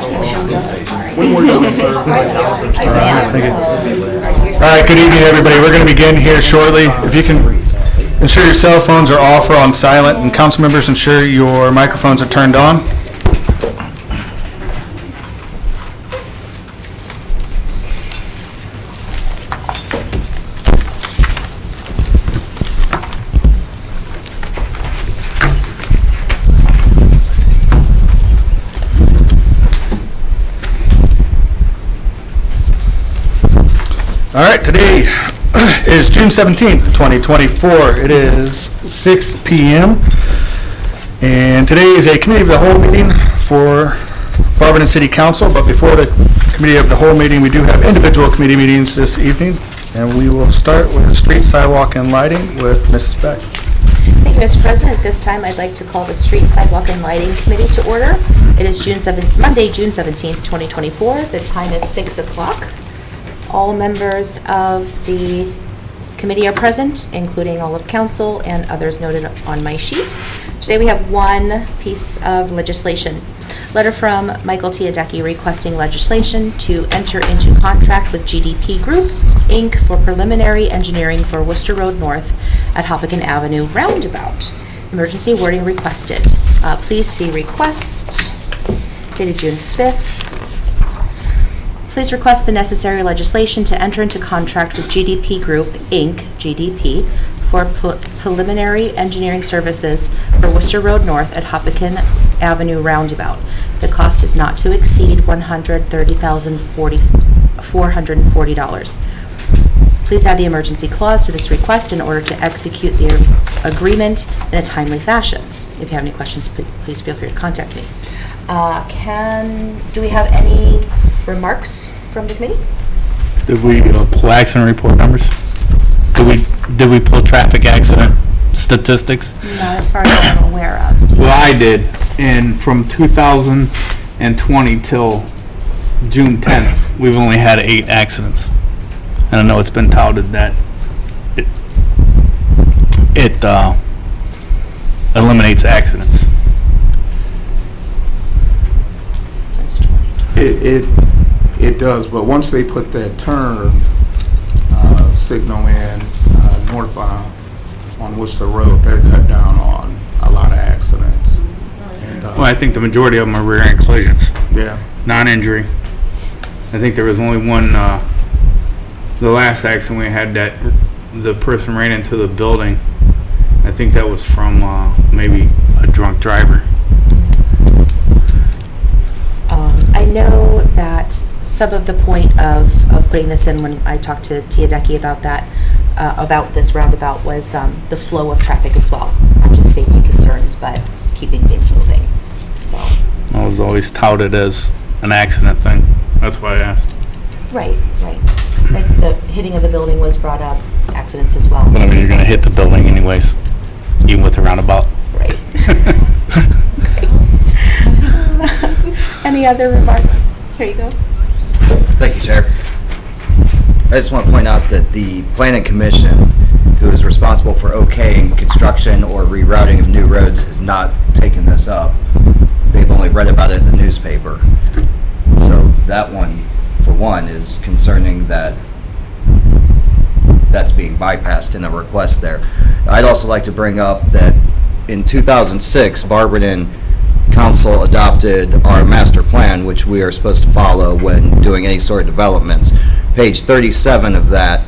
All right, good evening, everybody. We're going to begin here shortly. If you can ensure your cell phones are off or on silent, and council members ensure your microphones are turned on. All right, today is June 17th, 2024. It is 6 p.m. And today is a committee of the whole meeting for Barberton City Council. But before the committee of the whole meeting, we do have individual committee meetings this evening. And we will start with street, sidewalk, and lighting with Mrs. Beck. Thank you, Mr. President. At this time, I'd like to call the Street, Sidewalk, and Lighting Committee to order. It is Monday, June 17th, 2024. The time is 6 o'clock. All members of the committee are present, including all of council and others noted on my sheet. Today we have one piece of legislation. Letter from Michael Tiadecki requesting legislation to enter into contract with GDP Group, Inc. for preliminary engineering for Worcester Road North at Hoppekin Avenue Roundabout. Emergency wording requested. Please see request dated June 5th. Please request the necessary legislation to enter into contract with GDP Group, Inc., GDP, for preliminary engineering services for Worcester Road North at Hoppekin Avenue Roundabout. The cost is not to exceed $130,440. Please add the emergency clause to this request in order to execute the agreement in a timely fashion. If you have any questions, please feel free to contact me. Do we have any remarks from the committee? Did we pull accident report numbers? Did we pull traffic accident statistics? Not as far as I'm aware of. Well, I did, and from 2020 till June 10th, we've only had 8 accidents. And I know it's been touted that it eliminates accidents. It does, but once they put that turn signal in northbound on Worcester Road, that cut down on a lot of accidents. And, Well, I think the majority of them are rear-end collisions, yeah, non-injury. I think there was only one, the last accident we had that the person ran into the building. I think that was from maybe a drunk driver. I know that some of the point of putting this in when I talked to Tiadecki about that, about this roundabout was the flow of traffic as well. Not just safety concerns, but keeping things moving. So. It was always touted as an accident thing. That's why I asked. Right. Like the hitting of the building was brought up, accidents as well. But I mean, you're going to hit the building anyways, even with a roundabout. Right. Any other remarks? Here you go. Thank you, Chair. I just want to point out that the Planning Commission, who is responsible for okaying construction or rerouting of new roads, has not taken this up. They've only read about it in the newspaper. So that one, for one, is concerning that that's being bypassed in a request there. I'd also like to bring up that in 2006, Barberton Council adopted our master plan, which we are supposed to follow when doing any sort of developments. Page 37 of that,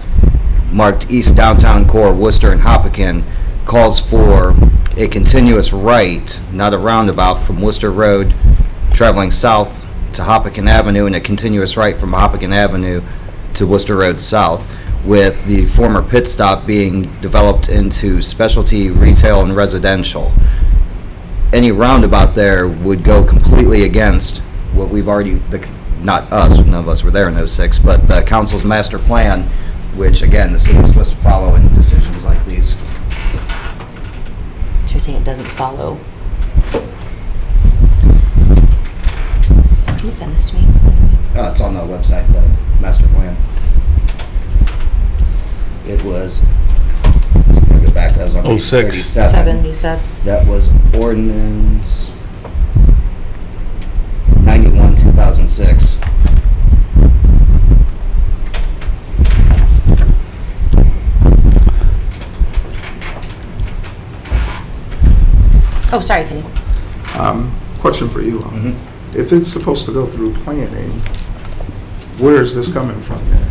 marked East Downtown Core, Worcester and Hoppekin, calls for a continuous right, not a roundabout, from Worcester Road traveling south to Hoppekin Avenue, and a continuous right from Hoppekin Avenue to Worcester Road South, with the former pit stop being developed into specialty retail and residential. Any roundabout there would go completely against what we've already, not us, none of us were there in 06, but the council's master plan, which again, the city is supposed to follow in decisions like these. So you're saying it doesn't follow? Can you send this to me? It's on the website, the master plan. It was, let's go back, that was on page 06. 37. 7, you said? That was ordinance 91, 2006. 2006. Oh, sorry, Kenny. Question for you. Mhm. If it's supposed to go through planning, where is this coming from then?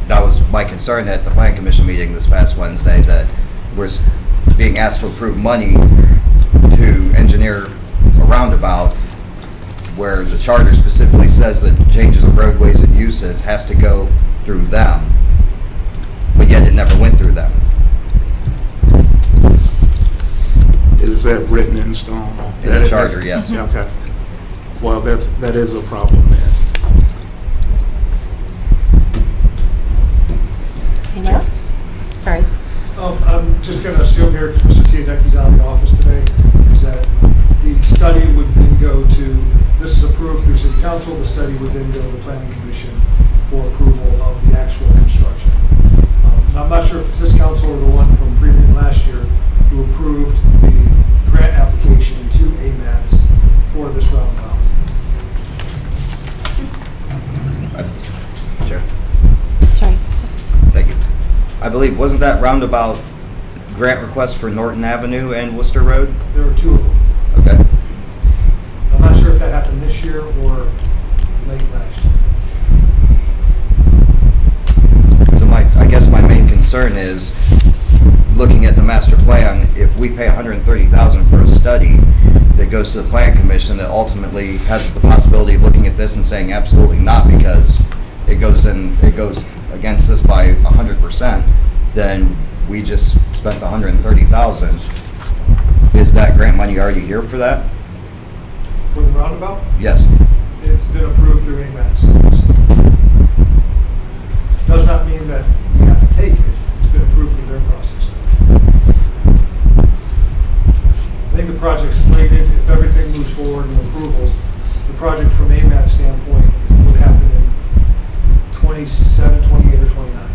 That was my concern at the Plan Commission meeting this past Wednesday, that we're being asked to approve money to engineer a roundabout where the charter specifically says that changes of roadways and uses has to go through them, but yet it never went through them. Is that written in stone? In That the it charter, is? yes. Yeah, okay. Well, that is a problem then. Anyone else? Sorry. I'm just going to assume here, because Mr. Tiadecki's out of the office today, is that the study would then go to, this is approved through City Council, the study would then go to the Planning Commission for approval of the actual construction. And I'm not sure if it's this council or the one from previous last year who approved the grant application to AMATS for this roundabout. Chair. Sorry. Thank you. I believe, wasn't that roundabout grant request for Norton Avenue and Worcester Road? There are two of them. Okay. I'm not sure if that happened this year or late last year. So I guess my main concern is, looking at the master plan, if we pay $130,000 for a study that goes to the Plan Commission that ultimately has the possibility of looking at this and saying absolutely not because it goes against this by 100%, then we just spent the $130,000. Is that grant money already here for that? For the roundabout, Yes. it's been approved through AMATS. Does not mean that we have to take it. It's been approved through their process. I think the project's slated, if everything moves forward in approvals, the project from AMAT's standpoint would happen in 27, 28, or 29.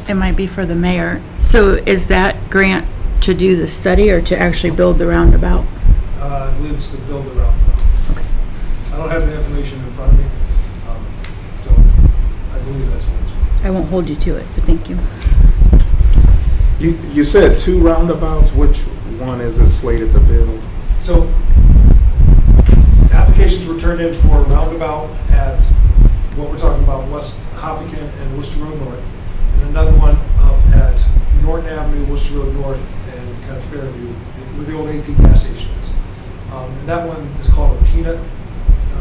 It might be for the mayor. So is that grant to do the study or to actually build the roundabout? I believe it's to build the roundabout. I don't have the information in front of me, so I believe that's what it's. I won't hold you to it, but thank you. You said two roundabouts. Which one is it slated to build? So, applications were turned in for a roundabout at, what we're talking about, West Hopkinton and Worcester Road North, and another one up at Norton Avenue, Worcester Road North, and kind of Fairview, where the old AP gas station is. And that one is called a peanut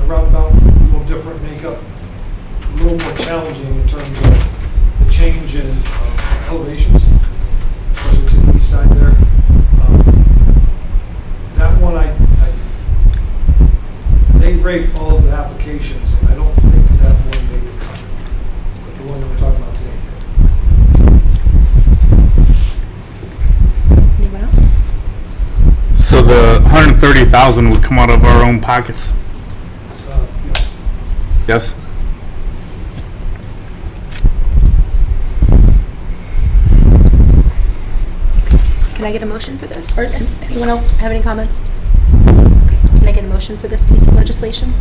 roundabout, a little different makeup, a little more challenging in terms of the change in elevations, especially to the east side there. That one, they rate all of the applications, and I don't think that one made the cut, but the one that we're talking about today did. Anyone else? So the 130,000 would come out of our own pockets? Yeah. Yes? Can I get a motion for this? Or anyone else have any comments? Okay. Can I get a motion for this piece of legislation?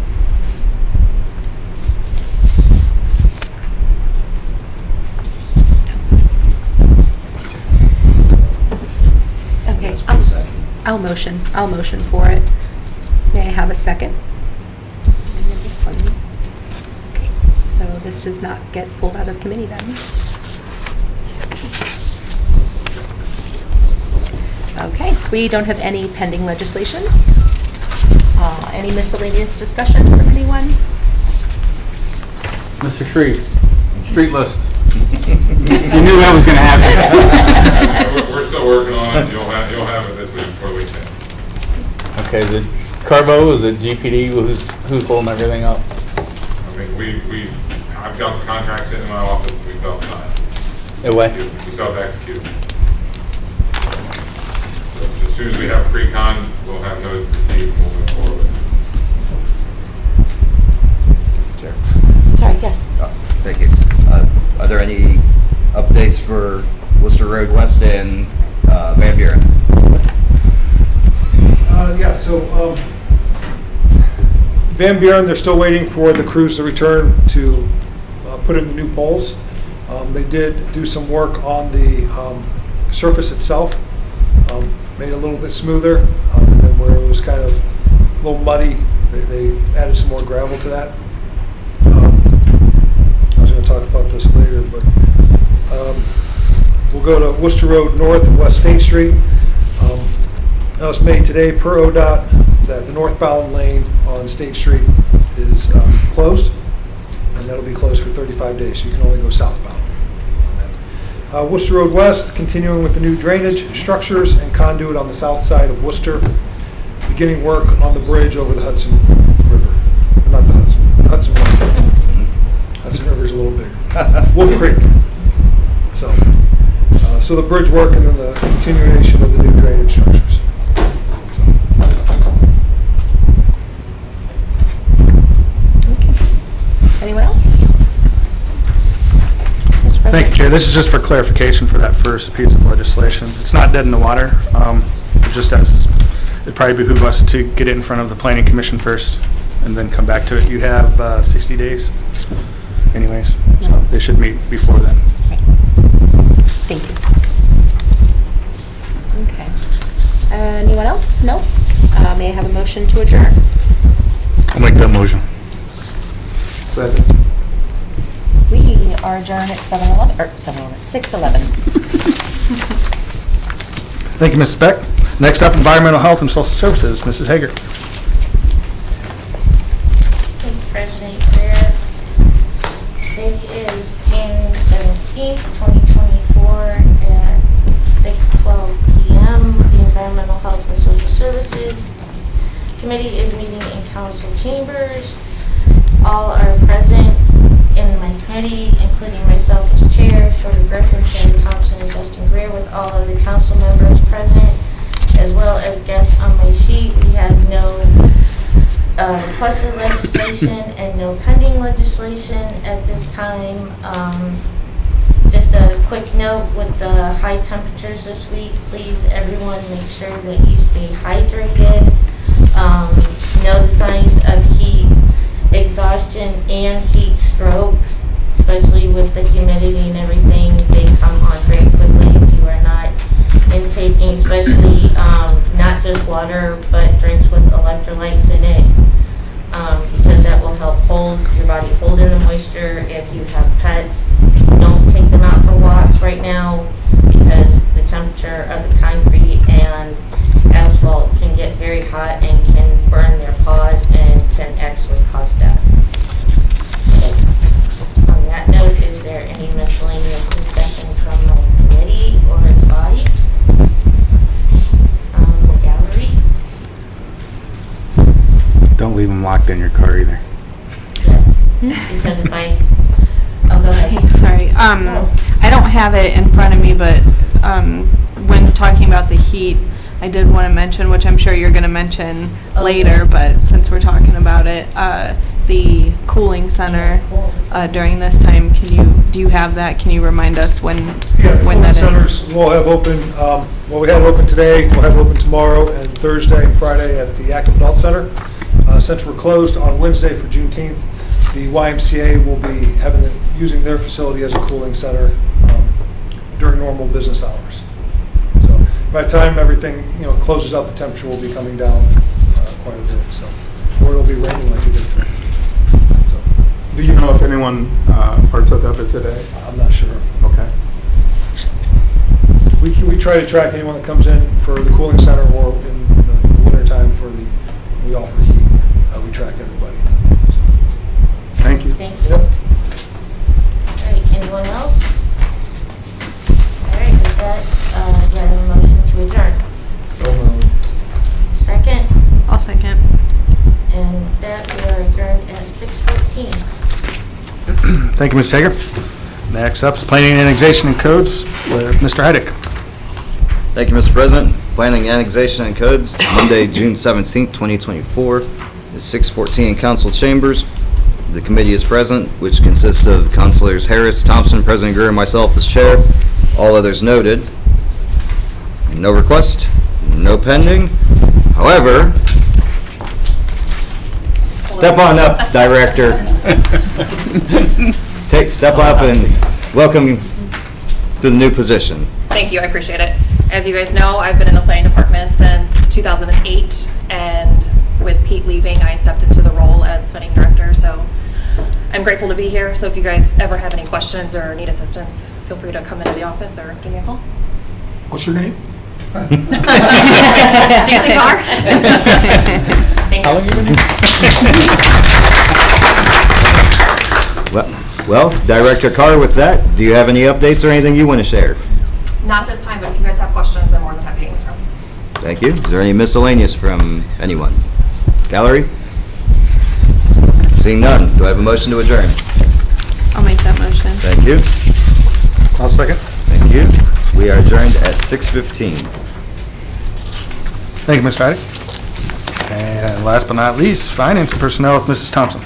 Okay. I'll motion for it. May I have a second? Okay. So this does not get pulled out of committee then? Okay, we don't have any pending legislation. Any miscellaneous discussion from anyone? Mr. Shreve, street list. You knew that was going to happen. We're still working on it. You'll have it this week before the weekend. Okay, is it Carvo, is it GPD, who's holding everything up? I mean, I've got the contract sitting in my office. We still have to sign. What? We still have to execute. So as soon as we have pre-con, we'll have notice to proceed moving forward. Chair. Sorry, yes. Thank you. Are there any updates for Worcester Road West and Van Buren? Yeah, so Van Buren, they're still waiting for the crews to return to put in the new poles. They did do some work on the surface itself, made it a little bit smoother, and then where it was kind of a little muddy, they added some more gravel to that. I was going to talk about this later, but we'll go to Worcester Road North and West State Street. That was made today per ODOT that the northbound lane on State Street is closed, and that'll be closed for 35 days, so you can only go southbound on that. Worcester Road West, continuing with the new drainage structures and conduit on the south side of Worcester, beginning work on the bridge over the Hudson River. Not the Hudson River. Hudson River's a little bigger. Wolf Creek. So the bridge work and then the continuation of the new drainage structures. Anyone else? Mr. Thank you, President? Chair. This is just for clarification for that first piece of legislation. It's not dead in the water. Just as, it'd probably behoove us to get it in front of the Planning Commission first and then come back to it. You have 60 days anyways, so they should meet before then. Thank you. Okay. Anyone else? No? May I have a motion to adjourn? I'll make that motion. Second. We are adjourned at 7:11, or 6:11. Thank you, Mrs. Beck. Next up, Environmental Health and Social Services, Mrs. Hager. Thank you, President Greer. Today is June 17th, 2024 at 6:12 p.m. The Environmental Health and Social Services Committee is meeting in council chambers. All are present in my committee, including myself as chair, Shorty Griffin, Sherry Thompson, and Justin Greer, with all other council members present, as well as guests on my sheet. We have no requested legislation and no pending legislation at this time. Just a quick note with the high temperatures this week, please everyone make sure that you stay hydrated. Know the signs of heat exhaustion and heat stroke, especially with the humidity and everything. They come on very quickly if you are not intaking, especially not just water, but drinks with electrolytes in it, because that will help hold your body, hold in the moisture. If you have pets, don't take them out for walks right now, because the temperature of the concrete and asphalt can get very hot and can burn their paws and can actually cause death. So, on that note, is there any miscellaneous discussion from the committee or the body? The gallery? Don't leave them locked in your car either. Yes, because if oh, go ahead. Hey, sorry. I don't have it in front of me, but when talking about the heat, I did want to mention, which I'm sure you're going to mention later, but since we're talking about it, the cooling center during this time. Do you have that? Can you remind us when that is? Centers we'll have open. We have open today. We'll have open tomorrow and Thursday and Friday at the Active Adult Center. Since we're closed on Wednesday for Juneteenth, the YMCA will be using their facility as a cooling center during normal business hours. So by the time everything closes out, the temperature will be coming down quite a bit. So, or it'll be raining like it did today. So, Do you know if anyone partook of it today? I'm not sure. Okay. We try to track anyone that comes in for the cooling center or in the winter time we offer heat. We track everybody. Thank you. Thank you. All right, anyone else? All right, with that, do I have a motion to adjourn? Second, I'll second. and with that, we are adjourned at 6:14. Thank you, Ms. Hager. Next up is Planning, Annexation, and Codes with Mr. Heidick. Thank you, Mr. President. Planning, Annexation, and Codes, Monday, June 17th, 2024, is 6:14 in council chambers. The committee is present, which consists of Councilors Harris, Thompson, President Greer, and myself as chair. All others noted. No request, no pending. However, step on up, Director. Step up and welcome you to the new position. Thank you, I appreciate it. As you guys know, I've been in the planning department since 2008, and with Pete leaving, I stepped into the role as planning director, so I'm grateful to be here. So if you guys ever have any questions or need assistance, feel free to come into the office or give me a call. What's your name? Stacy Carr. Thank you. Well, Director Carr, with that, do you have any updates or anything you want to share? Not this time, but if you guys have questions, I'm more than happy to answer. Thank you. Is there any miscellaneous from anyone? Gallery? Seeing none, do I have a motion to adjourn? I'll make that motion. Thank you. I'll second. Thank you. We are adjourned at 6:15. Thank you, Mr. Heidick. And last but not least, Finance and Personnel with Mrs. Thompson.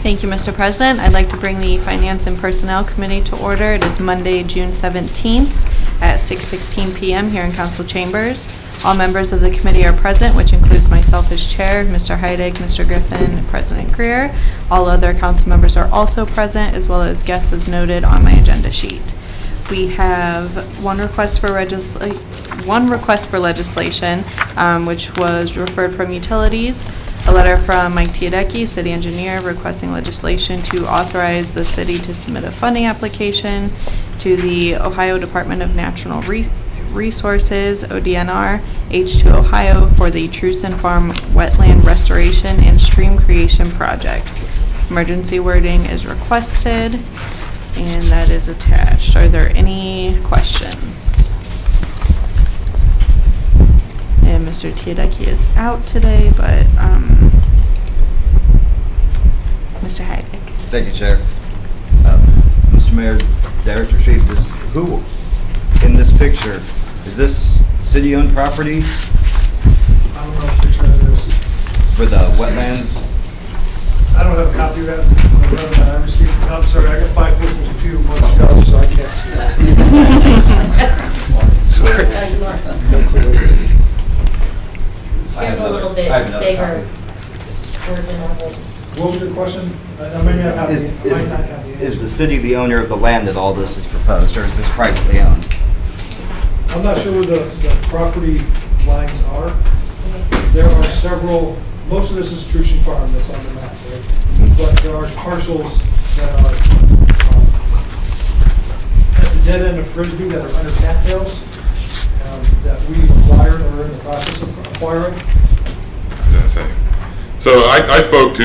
Thank you, Mr. President. I'd like to bring the Finance and Personnel Committee to order. It is Monday, June 17th at 6:16 PM here in Council Chambers. All members of the committee are present, which includes myself as chair, Mr. Heidick, Mr. Griffin, President Greer. All other council members are also present, as well as guests as noted on my agenda sheet. We have one request for legislation, which was referred from Utilities. A letter from Mike Teodecki, city engineer, requesting legislation to authorize the city to submit a funding application to the Ohio Department of Natural Resources, ODNR, H2 Ohio, for the Truson Farm Wetland Restoration and Stream Creation Project. Emergency wording is requested, and that is attached. Are there any questions? And Mr. Teodecki is out today, but Mr. Heidick. Thank you, Chair. Mr. Mayor, Director Chief, who in this picture, is this city-owned property I don't know what picture that is. for the wetlands? I don't have a copy of that. I received, I'm sorry, I got 5 pictures a few months ago, so I can't see that. Sorry. Here's a little bit I have another bigger copy. version of it. What was your question? I may not have the, I might not have the Is answer. the city the owner of the land that all this is proposed, or is this privately owned? I'm not sure where the property lines are. There are several, most of this is Truson Farm that's on the map, right? But there are parcels that are at the dead end of Frisbee that are under cattails that we acquired or are in the process of acquiring. I was gonna say. So I spoke to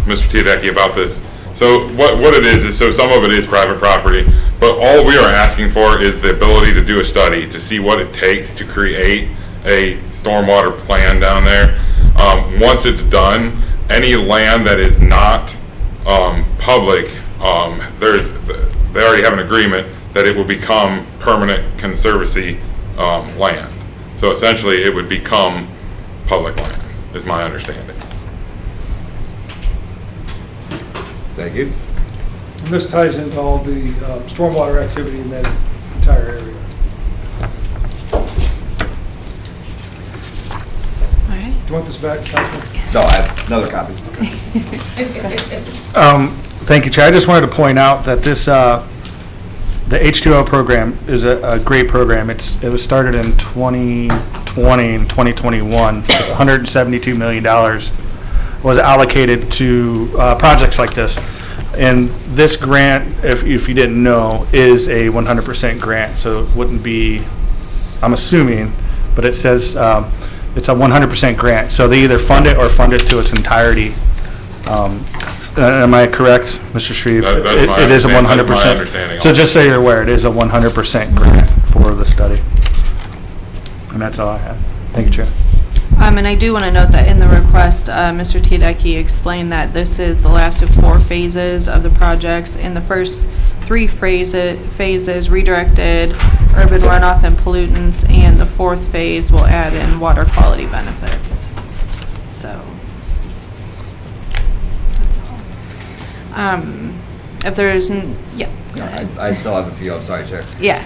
Mr. Teodecki about this. So what it is so some of it is private property, but all we are asking for is the ability to do a study to see what it takes to create a stormwater plan down there. Once it's done, any land that is not public, they already have an agreement that it will become permanent conservancy land. So essentially, it would become public land, is my understanding. Thank you. And this ties into all the stormwater activity in that entire area. All right. Do you want this back, Councilman? No, I have another copy. Thank you, Chair. I just wanted to point out that this, the H2O program is a great program. It was started in 2020 and 2021. $172 million was allocated to projects like this. And this grant, if you didn't know, is a 100% grant. So it wouldn't be, I'm assuming, but it says it's a 100% grant. So they either fund it or fund it to its entirety. Am I correct, Mr. Shreve? That's my It is a 100%. that's my understanding So also. just so you're aware, it is a 100% grant for the study. And that's all I have. Thank you, Chair. And I do want to note that in the request, Mr. Teodecki explained that this is the last of 4 phases of the projects. In the first 3 phases redirected urban runoff and pollutants, and the 4th phase will add in water quality benefits. So, that's all. If there's, yeah, go ahead. I still have a few, I'm sorry, Chair. Yeah.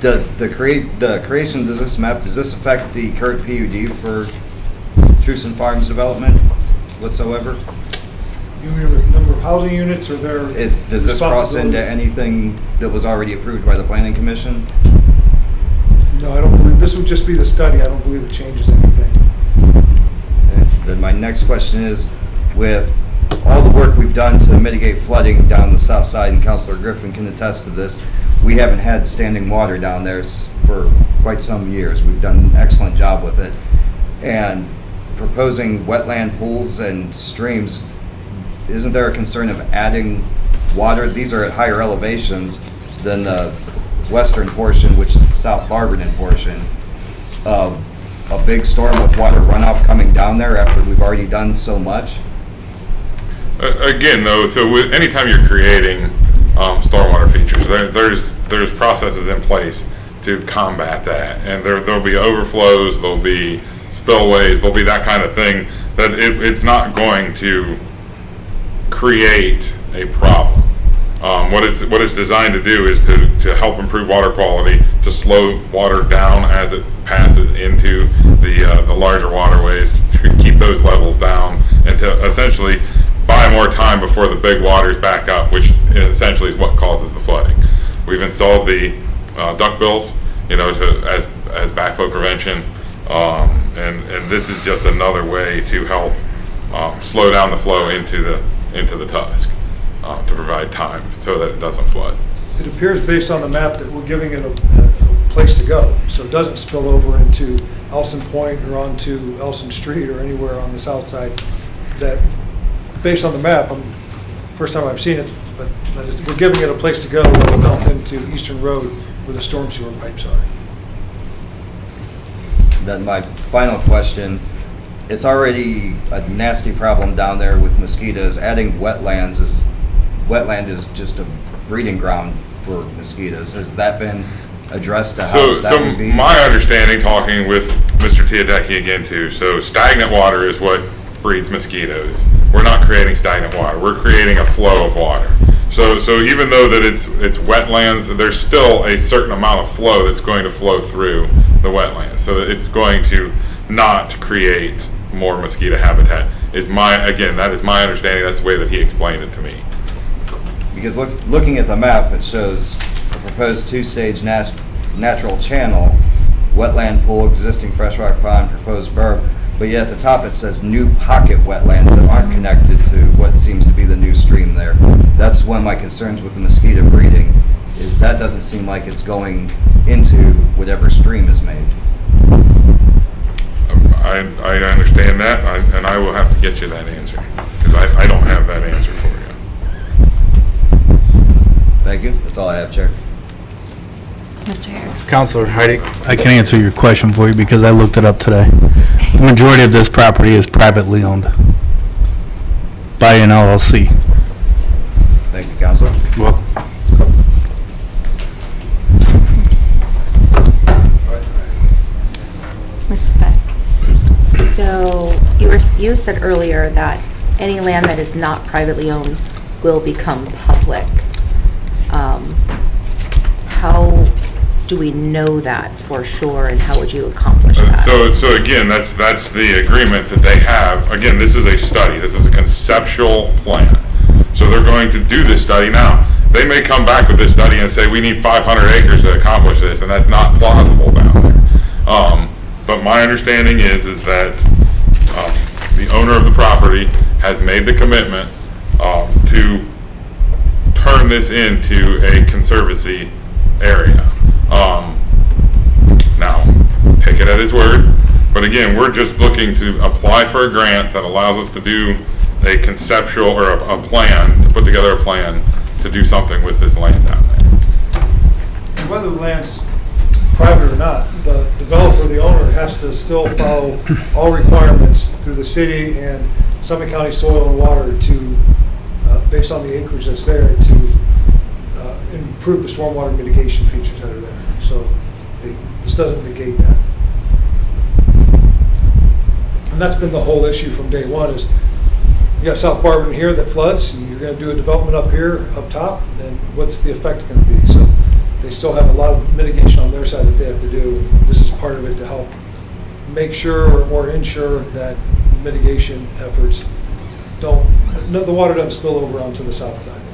Does the creation of this map, does this affect the current PUD for Truson Farms development whatsoever? You mean the number of housing units or their Does this cross into responsibility? anything that was already approved by the planning commission? No, I don't believe, this would just be the study. I don't believe it changes anything. Okay. Then my next question is, with all the work we've done to mitigate flooding down the south side, and Councilor Griffin can attest to this, we haven't had standing water down there for quite some years. We've done an excellent job with it. And proposing wetland pools and streams, isn't there a concern of adding water? These are at higher elevations than the western portion, which is the South Barberton portion, of a big storm with water runoff coming down there after we've already done so much. Again, though, so anytime you're creating stormwater features, there's processes in place to combat that, and there'll be overflows, there'll be spillways, there'll be that kind of thing, that it's not going to create a problem. What it's designed to do is to help improve water quality, to slow water down as it passes into the larger waterways, to keep those levels down, and to essentially buy more time before the big waters back up, which essentially is what causes the flooding. We've installed the duck bills, as backflow prevention, and this is just another way to help slow down the flow into the Tusk, to provide time so that it doesn't flood. It appears based on the map that we're giving it a place to go, so it doesn't spill over into Elson Point or onto Elson Street or anywhere on the south side. That, based on the map, first time I've seen it, but we're giving it a place to go when we dump into Eastern Road where the storm sewer pipes are. Then my final question, it's already a nasty problem down there with mosquitoes. Adding wetland is just a breeding ground for mosquitoes. Has that been addressed to how that would be? My understanding, talking with Mr. Tiadecki again too, so stagnant water is what breeds mosquitoes. We're not creating stagnant water. We're creating a flow of water. So even though that it's wetlands, there's still a certain amount of flow that's going to flow through the wetlands. So that it's going to not create more mosquito habitat. That is my understanding. That's the way that he explained it to me. Because looking at the map, it shows a proposed two-stage natural channel, wetland pool, existing freshwater pond, proposed berm, but yet at the top it says new pocket wetlands that aren't connected to what seems to be the new stream there. That's one of my concerns with the mosquito breeding, is that doesn't seem like it's going into whatever stream is made. I understand that, and I will have to get you that answer, because I don't have that answer for you. Thank you. That's all I have, Chair. Mr. Harris. Counselor Heidi, I can answer your question for you because I looked it up today. The majority of this property is privately owned by an LLC. Thank you, Counselor. Welcome. Ms. Beck. So you said earlier that any land that is not privately owned will become public. How do we know that for sure, and how would you accomplish that? So again, that's the agreement that they have. Again, this is a study. This is a conceptual plan. So they're going to do this study now. They may come back with this study and say we need 500 acres to accomplish this, and that's not plausible down there. But my understanding is that the owner of the property has made the commitment to turn this into a conservancy area. Now, take it at his word, but again, we're just looking to apply for a grant that allows us to do a conceptual or a plan, to put together a plan to do something with this land down there. And whether the land's private or not, the developer, the owner, has to still follow all requirements through the city and Summit County Soil and Water to, based on the acreage that's there, to improve the stormwater mitigation features that are there. So this doesn't negate that. And that's been the whole issue from day one, is you got South Barberton here that floods, and you're going to do a development up here, up top, then what's the effect going to be? So they still have a lot of mitigation on their side that they have to do. This is part of it to help make sure or ensure that mitigation efforts don't, the water doesn't spill over onto the south side there.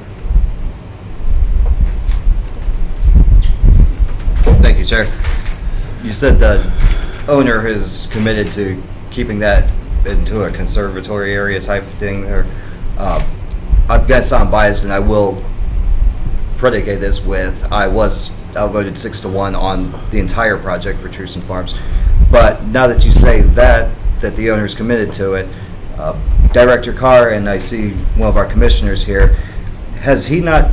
Thank you, Chair. You said the owner is committed to keeping that into a conservatory area type thing there. I guess I'm biased, and I will predicate this with, I was outvoted 6-1 on the entire project for Truson Farms. But now that you say that the owner is committed to it, Director Carr, and I see one of our commissioners here, has he not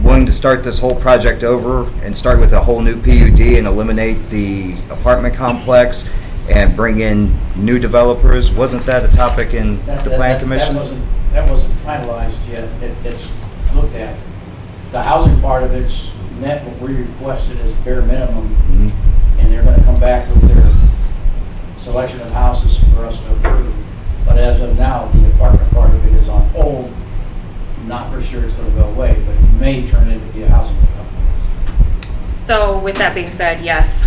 willing to start this whole project over and start with a whole new PUD and eliminate the apartment complex and bring in new developers? Wasn't that a topic in the Plan Commission? That wasn't finalized yet. It's looked at. The housing part of it's met what we requested as bare minimum, and they're going to come back with their selection of houses for us to approve. But as of now, the apartment part of it is on hold. Not for sure it's going to go away, but it may turn into be a housing development. So with that being said, yes,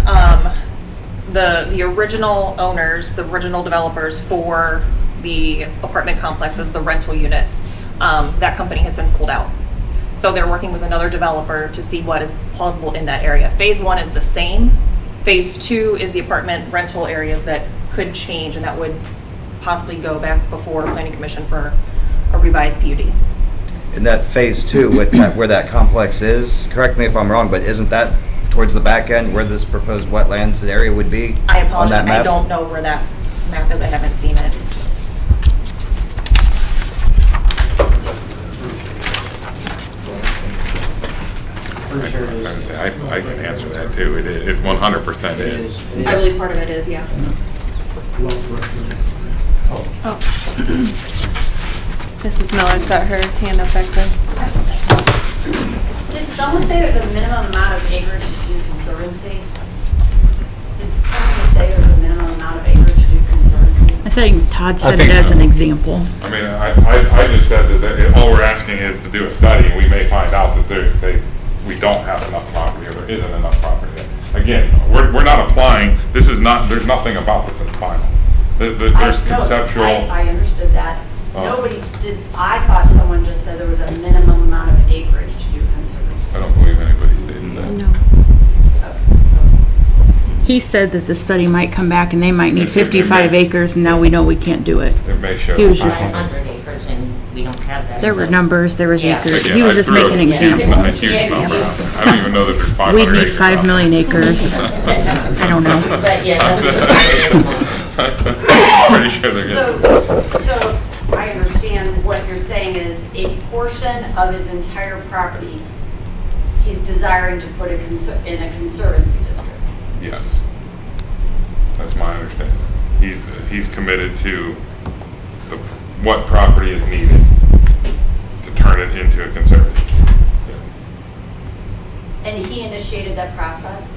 the original owners, the original developers for the apartment complexes, the rental units, that company has since pulled out. So they're working with another developer to see what is plausible in that area. Phase 1 is the same. Phase 2 is the apartment rental areas that could change, and that would possibly go back before Planning Commission for a revised PUD. In that phase 2 with that, where that complex is, correct me if I'm wrong, but isn't that towards the back end where this proposed wetlands area would be? I on apologize, that map? I don't know where that map is, I haven't seen it. Pretty sure it is. I would say I can answer that too. It 100% is. I believe part of it is, yeah. Mrs. Miller's got her hand up back there. Did someone say there's a minimum amount of acreage to do conservancy? Did someone say there's a minimum amount of acreage to do conservancy? I think Todd said think it as so. an example. I mean, I just said that all we're asking is to do a study, and we may find out that we don't have enough property, or there isn't enough property there. Again, we're not applying, there's nothing about this that's final. There's conceptual. I understood that. I thought someone just said there was a minimum amount of acreage to do conservancy. I don't believe anybody stated that. No. He said that the study might come back and they might need It 55 may. acres, and now we know we can't do it. It may show. He was just- 500 acres and we don't have that. There were so- numbers, there was Yeah. acres. Again, He was I just threw making an a huge example. number out there. I don't even know that there's 500 We'd need acres 5 out million there. acres. I don't know. But yeah, that's Pretty sure there is. So I understand what you're saying is a portion of his entire property, he's desiring to put in a conservancy district. Yes. That's my understanding. He's committed to what property is needed to turn it into a conservancy. Yes. And he initiated that process?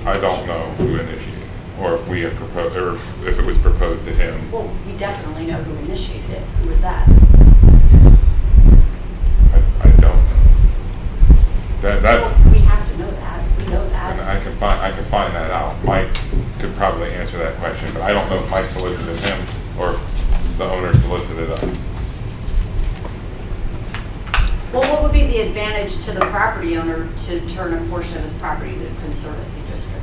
I don't know who initiated, or if we had proposed, or if it was proposed to him. Well, we definitely know who initiated it. Who was that? I don't know. That Well, we have to know that. We know and that. I can find that out. Mike could probably answer that question, but I don't know if Mike solicited him or if the owner solicited us. Well, what would be the advantage to the property owner to turn a portion of his property to a conservancy district?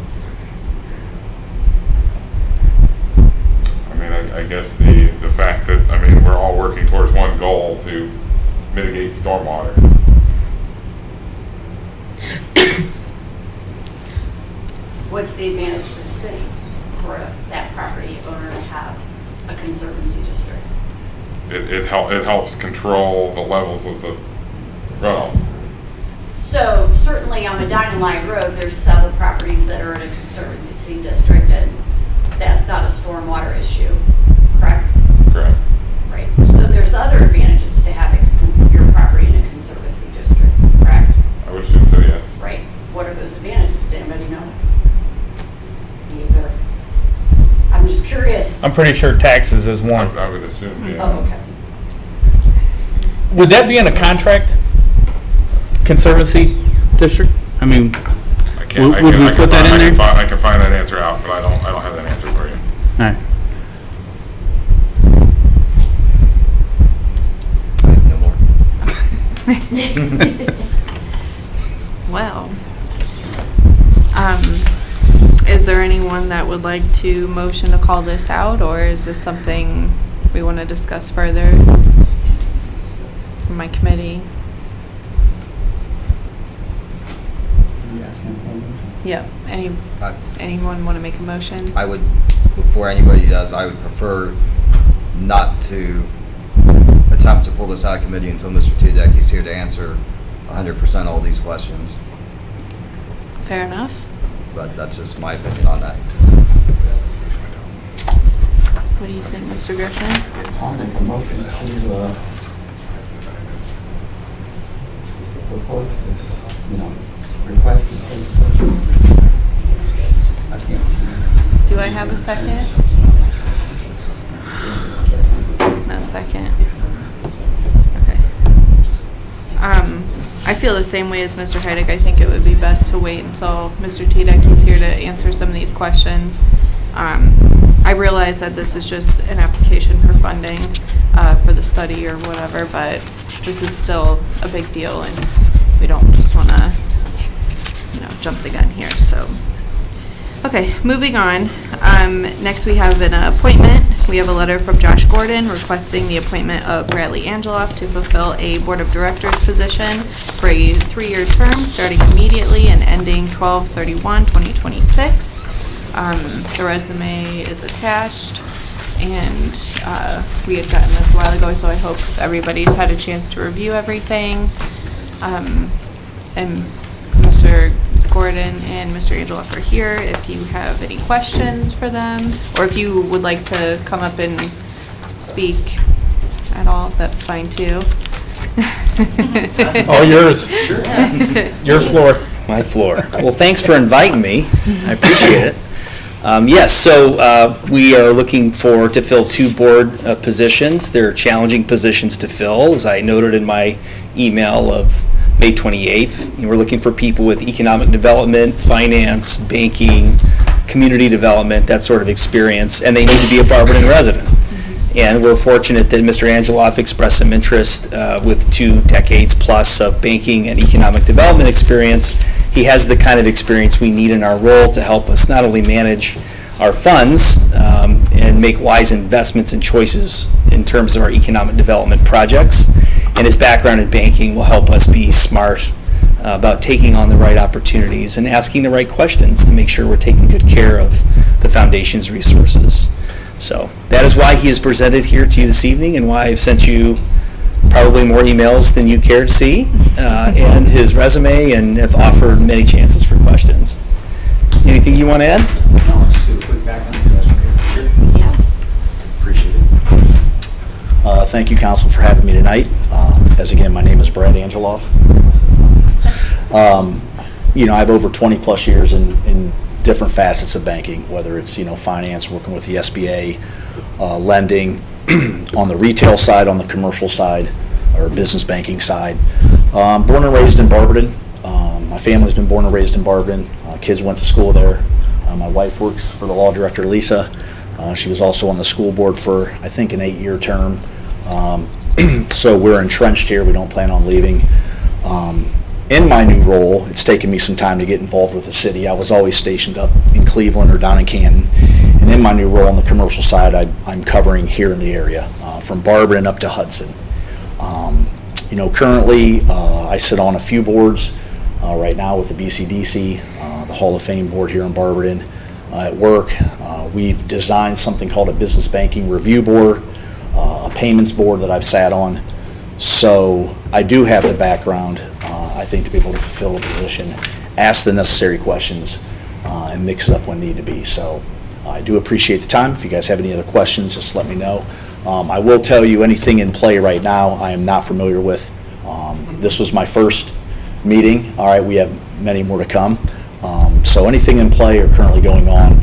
I mean, I guess the fact that, I mean, we're all working towards one goal to mitigate stormwater. What's the advantage to the city for that property owner to have a conservancy district? It helps control the levels of the runoff. So certainly on Medina Line Road, there's several properties that are in a conservancy district, and that's not a stormwater issue, correct? Correct. Right. So there's other advantages to having your property in a conservancy district, correct? I would assume so, yes. Right. What are those advantages? Does anybody know? Either. I'm just curious. I'm pretty sure taxes is one. I would assume, yeah. Oh, okay. Would that be in a contract? Conservancy district? I mean, I can't, would we put that in there? I can find that answer out, but I don't have that answer for you. All right. I have no more. Well, is there anyone that would like to motion to call this out, or is this something we want to discuss further from my committee? Yep. Anyone want to make a motion? I would, before anybody does, I would prefer not to attempt to pull this out of committee until Mr. Tudek is here to answer 100% all these questions. Fair enough. But that's just my opinion on that. What do you think, Mr. Griffin? I'll make a motion to propose this, request this. I can't see. Do I have a second? No second. Okay. I feel the same way as Mr. Heidig. I think it would be best to wait until Mr. Tedecchi's here to answer some of these questions. I realize that this is just an application for funding for the study or whatever, but this is still a big deal, and we don't just want to, jump the gun here. So, okay, moving on. Next, we have an appointment. We have a letter from Josh Gordon requesting the appointment of Bradley Angeloff to fulfill a Board of Directors position for a 3-year term starting immediately and ending 12/31/2026. The resume is attached, and we had gotten this a while ago, so I hope everybody's had a chance to review everything. And Mr. Gordon and Mr. Angeloff are here if you have any questions for them, or if you would like to come up and speak at all, that's fine too. All yours. Sure. Your floor. My floor. Well, thanks for inviting me. I appreciate it. Yes, so we are looking to fill 2 board positions. They're challenging positions to fill, as I noted in my email of May 28th. We're looking for people with economic development, finance, banking, community development, that sort of experience, and they need to be a Barberton resident. And we're fortunate that Mr. Angeloff expressed some interest with 2 decades plus of banking and economic development experience. He has the kind of experience we need in our role to help us not only manage our funds and make wise investments and choices in terms of our economic development projects. And his background in banking will help us be smart about taking on the right opportunities and asking the right questions to make sure we're taking good care of the foundation's resources. So that is why he is presented here to you this evening, and why I've sent you probably more emails than you care to see, and his resume, and have offered many chances for questions. Anything you want to add? No, let's do a quick background if that's okay. Sure. Yeah. Appreciate it. Thank you, Council, for having me tonight. As again, my name is Brad Angeloff. I have over 20 plus years in different facets of banking, whether it's, finance, working with the SBA, lending, on the retail side, on the commercial side, or business banking side. Born and raised in Barberton. My family's been born and raised in Barberton. Kids went to school there. My wife works for the law director, Lisa. She was also on the school board for, I think, an 8-year term. So we're entrenched here. We don't plan on leaving. In my new role, it's taken me some time to get involved with the city. I was always stationed up in Cleveland or down in Canton. And in my new role on the commercial side, I'm covering here in the area, from Barberton up to Hudson. Currently, I sit on a few boards right now with the BCDC, the Hall of Fame board here in Barberton. At work, we've designed something called a business banking review board, a payments board that I've sat on. So I do have the background, I think, to be able to fulfill a position, ask the necessary questions, and mix it up when need to be. So I do appreciate the time. If you guys have any other questions, just let me know. I will tell you, anything in play right now I am not familiar with. This was my first meeting. All right, we have many more to come. So anything in play or currently going on,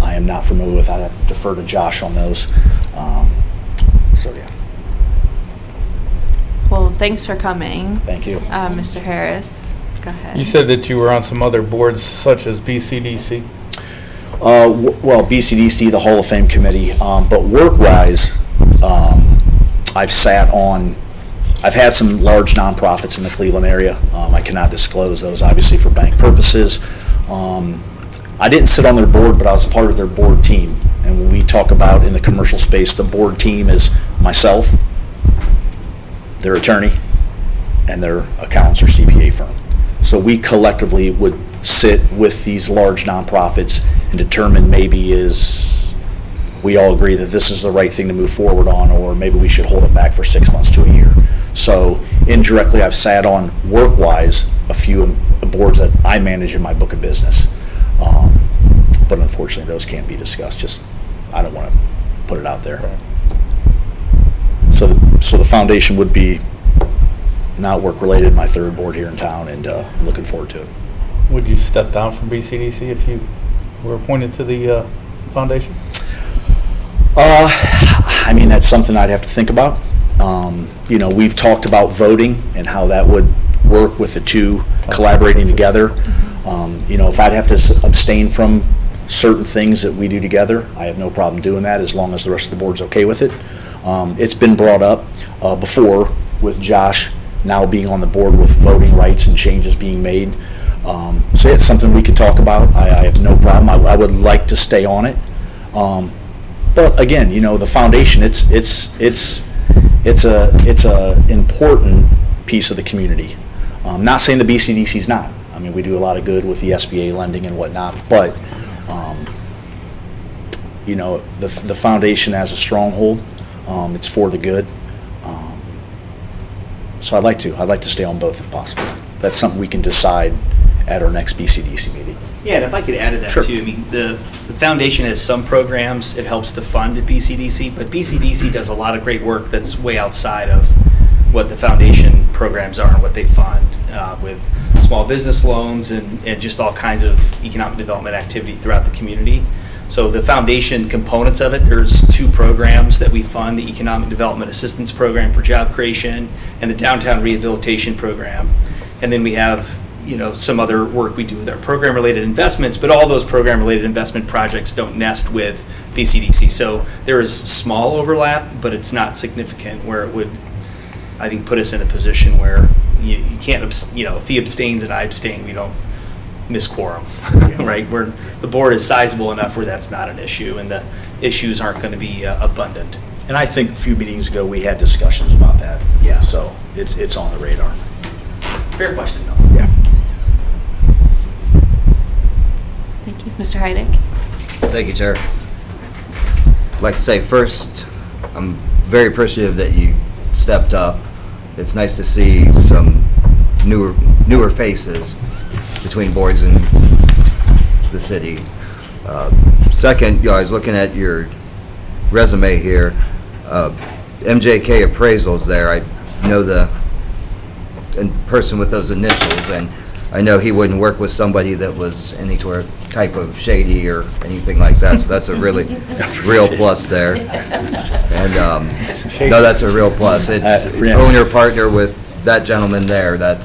I am not familiar with. I'd have to defer to Josh on those. So yeah. Well, thanks for coming. Thank you. Mr. Harris, go ahead. You said that you were on some other boards such as BCDC. Well, BCDC, the Hall of Fame committee, but work-wise, I've had some large nonprofits in the Cleveland area. I cannot disclose those, obviously, for bank purposes. I didn't sit on their board, but I was a part of their board team. And when we talk about in the commercial space, the board team is myself, their attorney, and their accountants or CPA firm. So we collectively would sit with these large nonprofits and determine we all agree that this is the right thing to move forward on, or maybe we should hold it back for 6 months to a year. So indirectly, I've sat on, work-wise, a few boards that I manage in my book of business. But unfortunately, those can't be discussed. I don't want to put it out there. So the foundation would be not work-related, my third board here in town, and I'm looking forward to it. Would you step down from BCDC if you were appointed to the foundation? I mean, that's something I'd have to think about. We've talked about voting and how that would work with the two collaborating together. If I'd have to abstain from certain things that we do together, I have no problem doing that as long as the rest of the board's okay with it. It's been brought up before with Josh now being on the board with voting rights and changes being made. So it's something we can talk about. I have no problem. I would like to stay on it. But again, the foundation, it's a important piece of the community. Not saying the BCDC's not. I mean, we do a lot of good with the SBA lending and whatnot, but the foundation has a stronghold. It's for the good. So I'd like to stay on both if possible. That's something we can decide at our next BCDC meeting. Yeah, and if I could add to that Sure. too, I mean, the foundation has some programs, it helps to fund at BCDC, but BCDC does a lot of great work that's way outside of what the foundation programs are and what they fund, with small business loans and just all kinds of economic development activity throughout the community. So the foundation components of it, there's two programs that we fund, the Economic Development Assistance Program for Job Creation and the Downtown Rehabilitation Program. And then we have some other work we do with our program-related investments, but all those program-related investment projects don't nest with BCDC. So there is small overlap, but it's not significant where it would, I think, put us in a position where you can't, if he abstains and I abstain, we don't miss quorum, right? Where the board is sizable enough where that's not an issue and the issues aren't going to be abundant. And I think a few meetings ago, we had discussions about that. Yeah. So it's on the radar. Fair question, though. Yeah. Thank you. Mr. Heidick? Thank you, Chair. I'd like to say first, I'm very appreciative that you stepped up. It's nice to see some newer faces between boards in the city. Second, I was looking at your resume here. MJK Appraisals there. I know the person with those initials, and I know he wouldn't work with somebody that was any type of shady or anything like that, so that's a really real plus there. And no, that's a real plus. It's owner partner with that gentleman there. That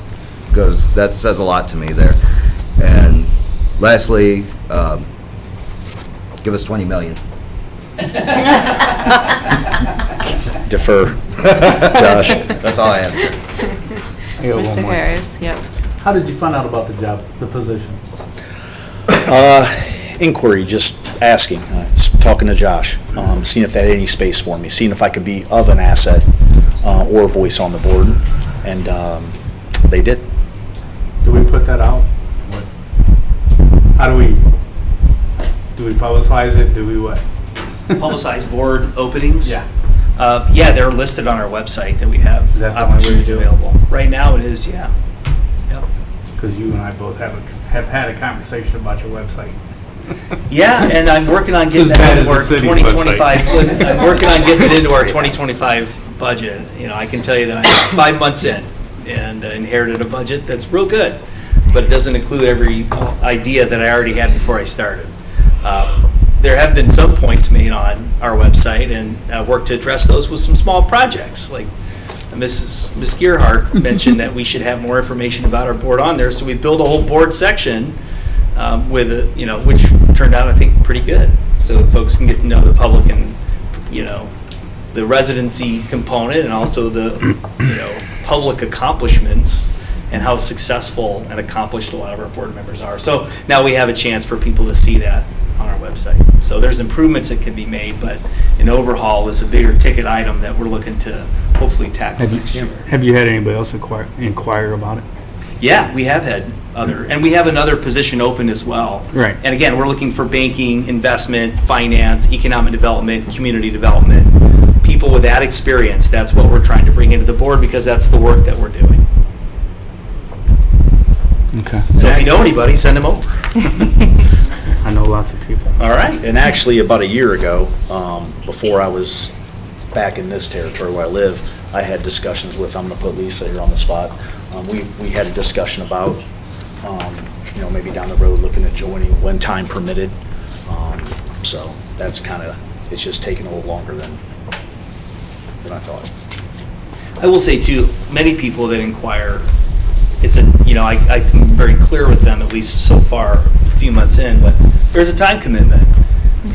says a lot to me there. And lastly, give us 20 million. Defer. Josh. That's all I have. Mr. Harris, yep. How did you find out about the position? Inquiry, just asking, talking to Josh, seeing if they had any space for me, seeing if I could be of an asset or a voice on the board, and they did. Do we put that out? How do we publicize it? Do we what? Publicize board openings? Yeah. Yeah, they're listed on our website that we have Is that the only way to opportunities do it? available. Right now it is, yeah. Yep. Because you and I both have had a conversation about your website. Yeah, and I'm working on getting It's as bad that as into our the city's 2025. website. I'm working on getting it into our 2025 budget. I can tell you that I'm 5 months in and inherited a budget that's real good, but it doesn't include every idea that I already had before I started. There have been some points made on our website and work to address those with some small projects. Like Ms. Gearhart mentioned that we should have more information about our board on there, so we built a whole board section with, which turned out, I think, pretty good. So folks can get to know the public and, the residency component and also the, public accomplishments and how successful and accomplished a lot of our board members are. So now we have a chance for people to see that on our website. So there's improvements that can be made, but an overhaul is a bigger ticket item that we're looking to hopefully tackle next year. Have you had anybody else inquire about it? Yeah, we have had and we have another position open as well. Right. And again, we're looking for banking, investment, finance, economic development, community development, people with that experience. That's what we're trying to bring into the board because that's the work that we're doing. Okay. So if you know anybody, send them over. I know lots of people. All right. And actually, about a year ago, before I was back in this territory where I live, I had discussions with, I'm going to put Lisa here on the spot. We had a discussion about, maybe down the road looking at joining when time permitted. So that's kind of, it's just taken a little longer than I thought. I will say too, many people that inquire, it's I'm very clear with them, at least so far, a few months in, but there's a time commitment.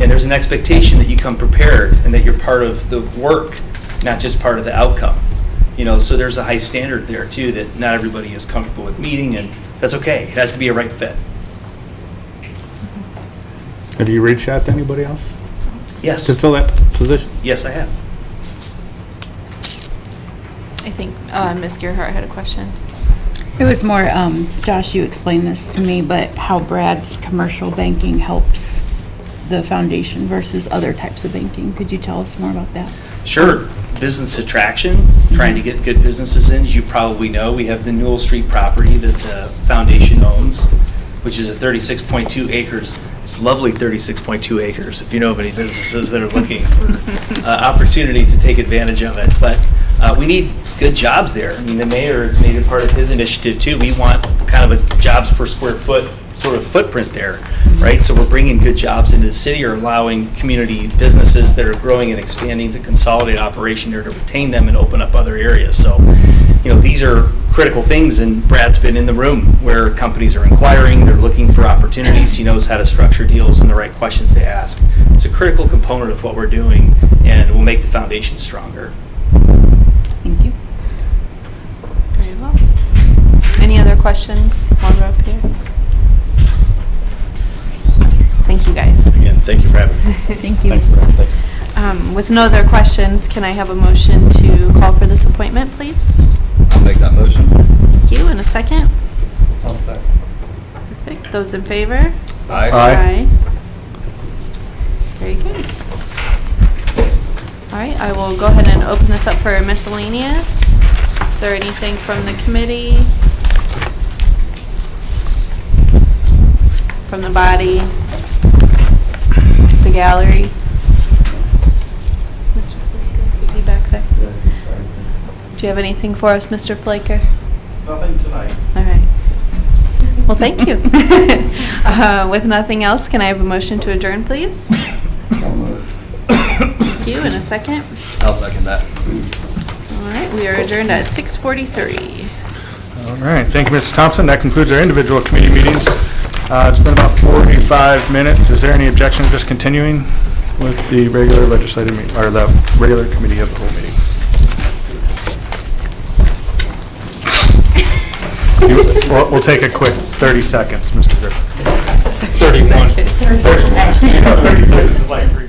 And there's an expectation that you come prepared and that you're part of the work, not just part of the outcome. So there's a high standard there too, that not everybody is comfortable with meeting, and that's okay. It has to be a right fit. Have you reached out to anybody else Yes. to fill that position? Yes, I have. I think Ms. Gearhart had a question. It was more, Josh, you explained this to me, but how Brad's commercial banking helps the foundation versus other types of banking. Could you tell us more about that? Sure. Business attraction, trying to get good businesses in. As you probably know, we have the Newell Street property that the foundation owns, which is at 36.2 acres. It's lovely 36.2 acres, if you know of any businesses that are looking for opportunity to take advantage of it. But we need good jobs there. I mean, the mayor has made it part of his initiative too. We want kind of a jobs per square foot sort of footprint there, right? So we're bringing good jobs into the city or allowing community businesses that are growing and expanding to consolidate operation there to retain them and open up other areas. So, these are critical things, and Brad's been in the room where companies are inquiring, they're looking for opportunities, he knows how to structure deals and the right questions to ask. It's a critical component of what we're doing, and it will make the foundation stronger. Thank you. Very well. Any other questions while we're up here? Thank you, guys. Again, thank you for having me. Thank you. Thank you, Brad. Thank you. With no other questions, can I have a motion to call for this appointment, please? I'll make that motion. Thank you. And a second? I'll second. Perfect. Those in favor? Aye. Aye. Very good. All right, I will go ahead and open this up for miscellaneous. Is there anything from the committee? From the body? The gallery? Mr. Flaker, is he back there? Do you have anything for us, Mr. Flaker? Nothing tonight. All right. Well, thank you. With nothing else, can I have a motion to adjourn, please? Thank you. In a second. I'll second that. All right, we are adjourned at 6:43. All right, thank you, Mrs. Thompson. That concludes our individual committee meetings. It's been about 45 minutes. Is there any objection to just continuing with the regular legislative meeting, or the regular committee of the whole meeting? We'll take a quick 30 seconds, Mr. Griffin. 31. 30 seconds is like 3.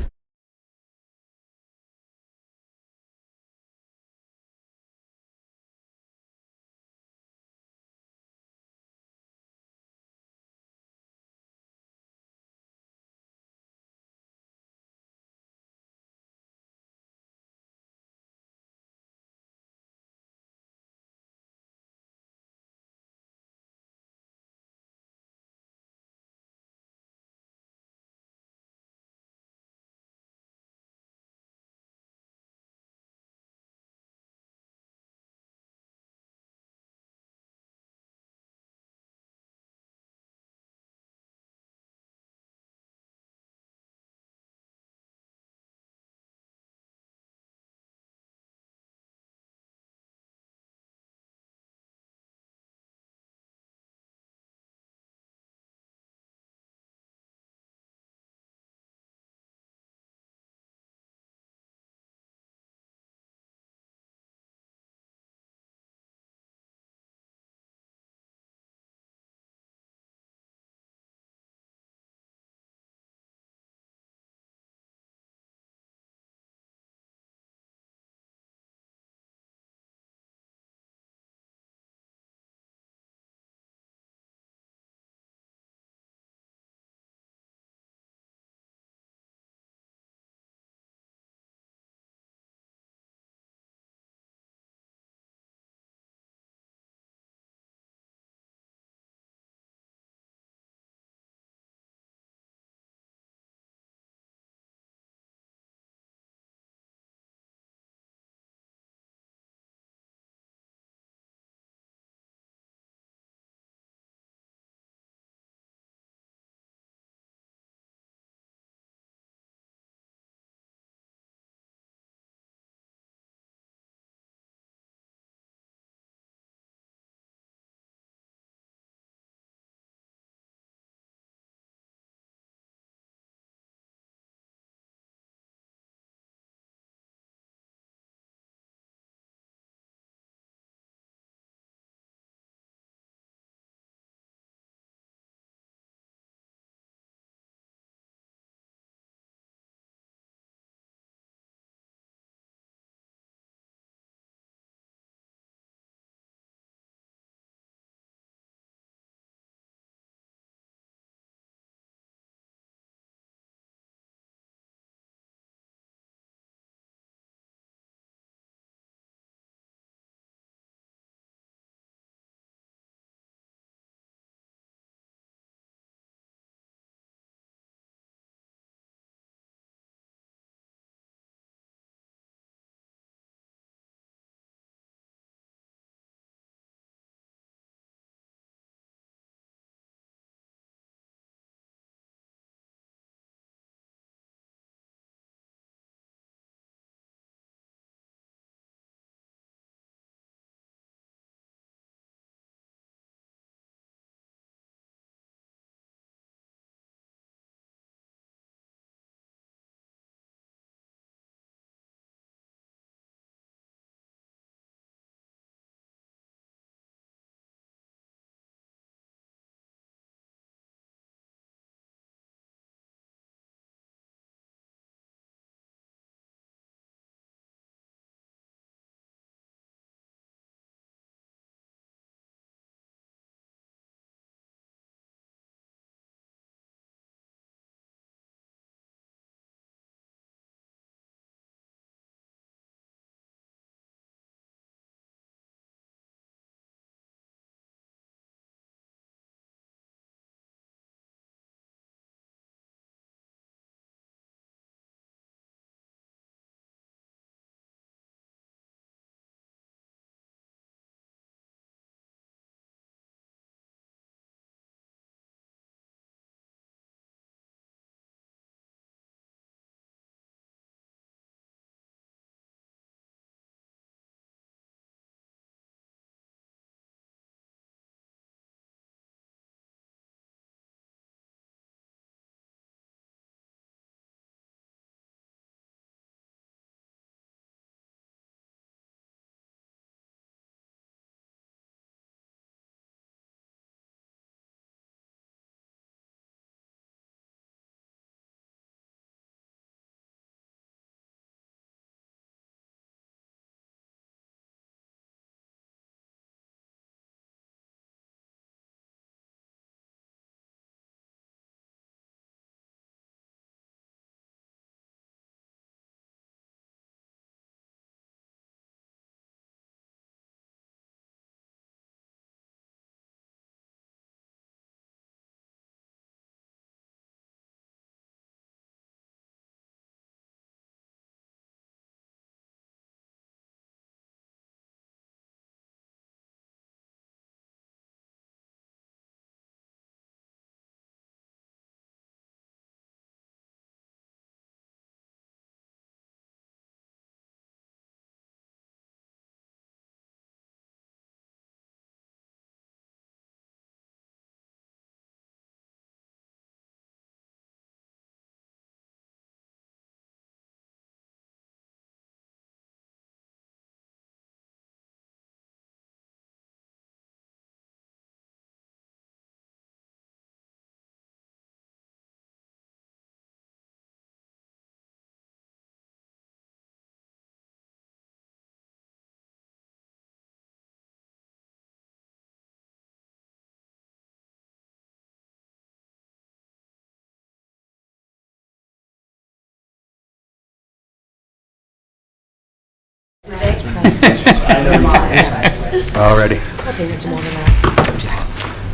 Alrighty. Okay, that's more than that.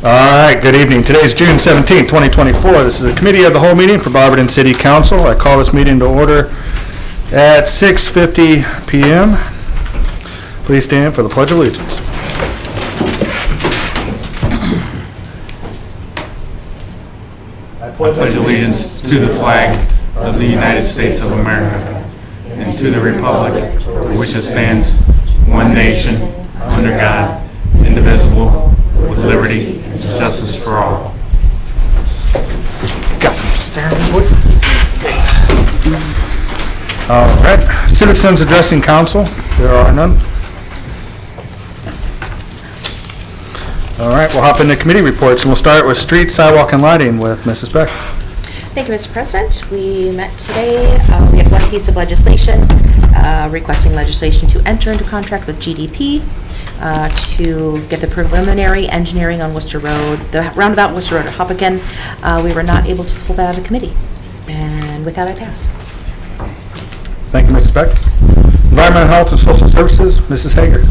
All right, good evening. Today is June 17th, 2024. This is a committee of the whole meeting for Barberton City Council. I call this meeting to order at 6:50 PM. Please stand for the Pledge of Allegiance. I pledge allegiance to the flag of the United States of America and to the republic for which it stands, one nation, under God, indivisible, with liberty and justice for all. Got some standing wood. All right, citizens addressing council. There are none. All right, we'll hop into committee reports, and we'll start with street, sidewalk, and lighting with Mrs. Beck. Thank you, Mr. President. We met today. We had one piece of legislation requesting legislation to enter into contract with GDP to get the preliminary engineering on Worcester Road, the roundabout Worcester Road at Hopkinton. We were not able to pull that out of committee. And with that, I pass. Thank you, Mrs. Beck. Environmental Health and Social Services, Mrs. Hager.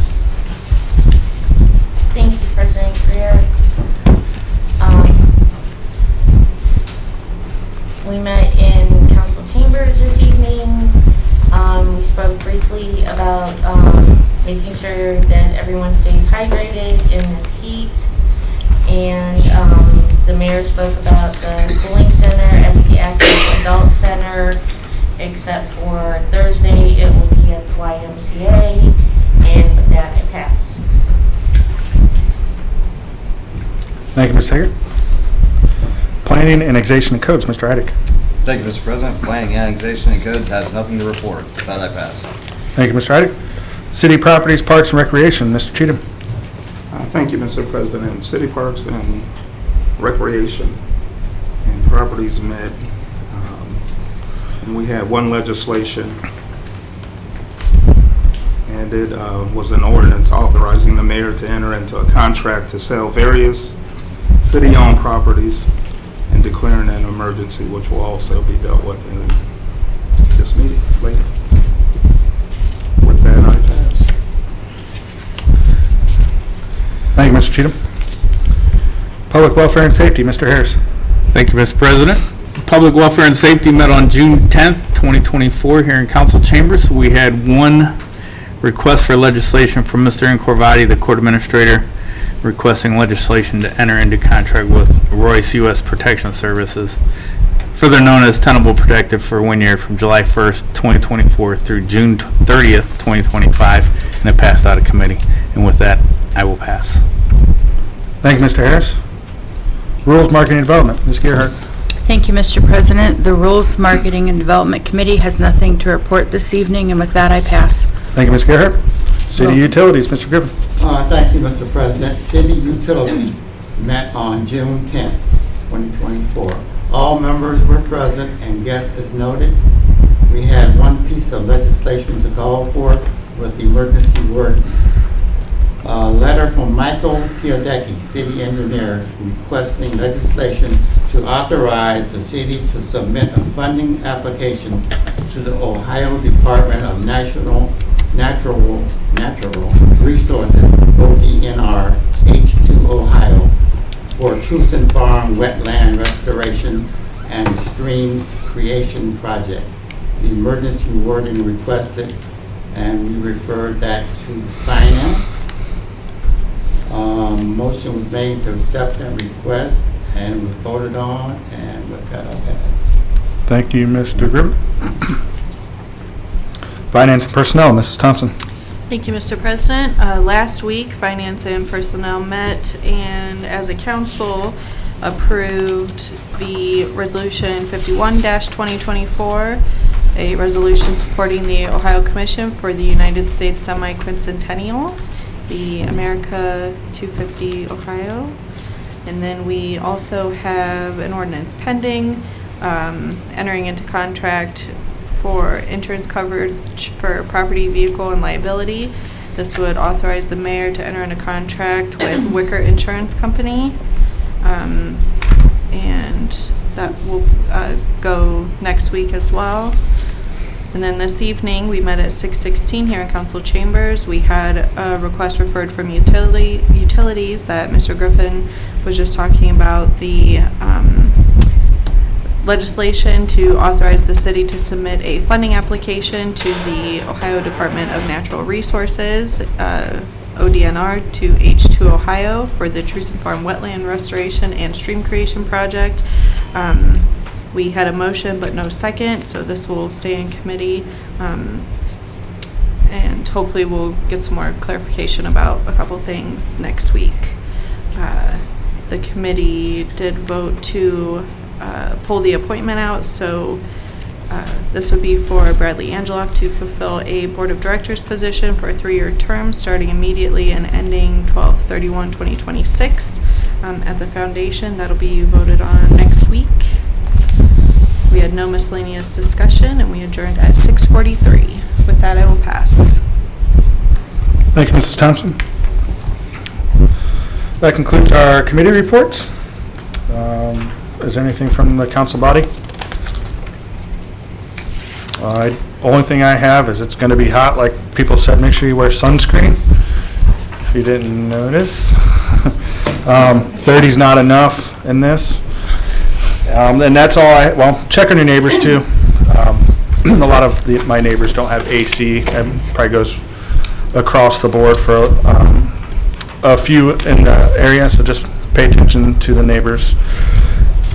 Thank you, President Greer. We met in council chambers this evening. We spoke briefly about making sure that everyone stays hydrated in this heat. And the mayor spoke about the cooling center at the Active Adult Center, except for Thursday, it will be at the YMCA. And with that, I pass. Thank you, Ms. Hager. Planning, Annexation, and Codes, Mr. Heidick. Thank you, Mr. President. Planning, Annexation, and Codes has nothing to report. With that, I pass. Thank you, Mr. Heidick. City Properties, Parks, and Recreation, Mr. Cheatham. Thank you, Mr. President. City Parks and Recreation and Properties met, and we had one legislation, and it was an ordinance authorizing the mayor to enter into a contract to sell various city-owned properties and declaring an emergency, which will also be dealt with in this meeting later. With that, I pass. Thank you, Mr. Cheatham. Public Welfare and Safety, Mr. Harris. Thank you, Mr. President. Public Welfare and Safety met on June 10th, 2024 here in council chambers. We had one request for legislation from Mr. Incorvati, the court administrator, requesting legislation to enter into contract with Royce U.S. Protection Services, further known as Tenable Protective, for 1 year from July 1st, 2024 through June 30th, 2025, and it passed out of committee. And with that, I will pass. Thank you, Mr. Harris. Rules, Marketing, and Development, Ms. Gerhart. Thank you, Mr. President. The Rules, Marketing, and Development Committee has nothing to report this evening, and with that, I pass. Thank you, Ms. Gerhart. City Utilities, Mr. Griffin. Thank you, Mr. President. City Utilities met on June 10th, 2024. All members were present and guests as noted. We had one piece of legislation to call for with emergency wording. A letter from Michael Teodecki, city engineer, requesting legislation to authorize the city to submit a funding application to the Ohio Department of Natural Resources, ODNR, H2 Ohio, for Truson Farm Wetland Restoration and Stream Creation Project. The emergency wording requested, and we referred that to Finance. Motion was made to accept that request and was voted on, and with that, I'll pass. Thank you, Mr. Griffin. Finance and Personnel, Mrs. Thompson. Thank you, Mr. President. Last week, Finance and Personnel met and as a council approved the Resolution 51-2024, a resolution supporting the Ohio Commission for the United States Semi-Quincentennial, the America 250 Ohio. And then we also have an ordinance pending, entering into contract for insurance coverage for property, vehicle, and liability. This would authorize the mayor to enter into contract with Wicker Insurance Company. And that will go next week as well. And then this evening, we met at 6:16 here in council chambers. We had a request referred from utilities that Mr. Griffin was just talking about, the legislation to authorize the city to submit a funding application to the Ohio Department of Natural Resources, ODNR, to H2 Ohio for the Truson Farm Wetland Restoration and Stream Creation Project. We had a motion but no second, so this will stay in committee. And hopefully we'll get some more clarification about a couple things next week. The committee did vote to pull the appointment out, so this would be for Bradley Angeloff to fulfill a Board of Directors position for a 3-year term starting immediately and ending 12/31/2026 at the foundation. That'll be voted on next week. We had no miscellaneous discussion, and we adjourned at 6:43. With that, I will pass. Thank you, Mrs. Thompson. That concludes our committee reports. Is there anything from the council body? Only thing I have is it's going to be hot. Like people said, make sure you wear sunscreen. If you didn't notice. 30's not enough in this. And that's all well, check on your neighbors too. A lot of my neighbors don't have AC. It probably goes across the board for a few in the area, so just pay attention to the neighbors.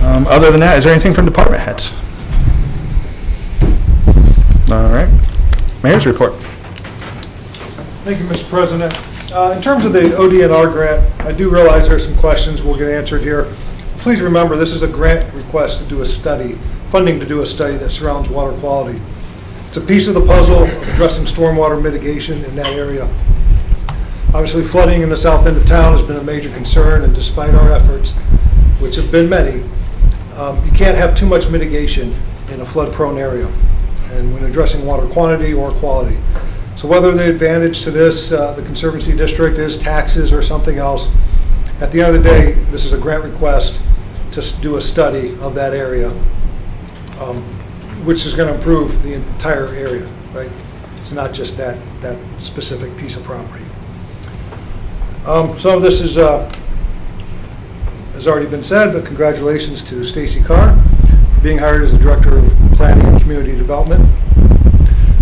Other than that, is there anything from department heads? All right. Mayor's report. Thank you, Mr. President. In terms of the ODNR grant, I do realize there's some questions we'll get answered here. Please remember, this is a grant request to do a study, funding to do a study that surrounds water quality. It's a piece of the puzzle of addressing stormwater mitigation in that area. Obviously, flooding in the south end of town has been a major concern, and despite our efforts, which have been many, you can't have too much mitigation in a flood-prone area, and when addressing water quantity or quality. So whether the advantage to this, the Conservancy District, is taxes or something else, at the end of the day, this is a grant request to do a study of that area, which is going to improve the entire area, right? It's not just that specific piece of property. Some of this is has already been said, but congratulations to Stacy Carr for being hired as the Director of Planning and Community Development.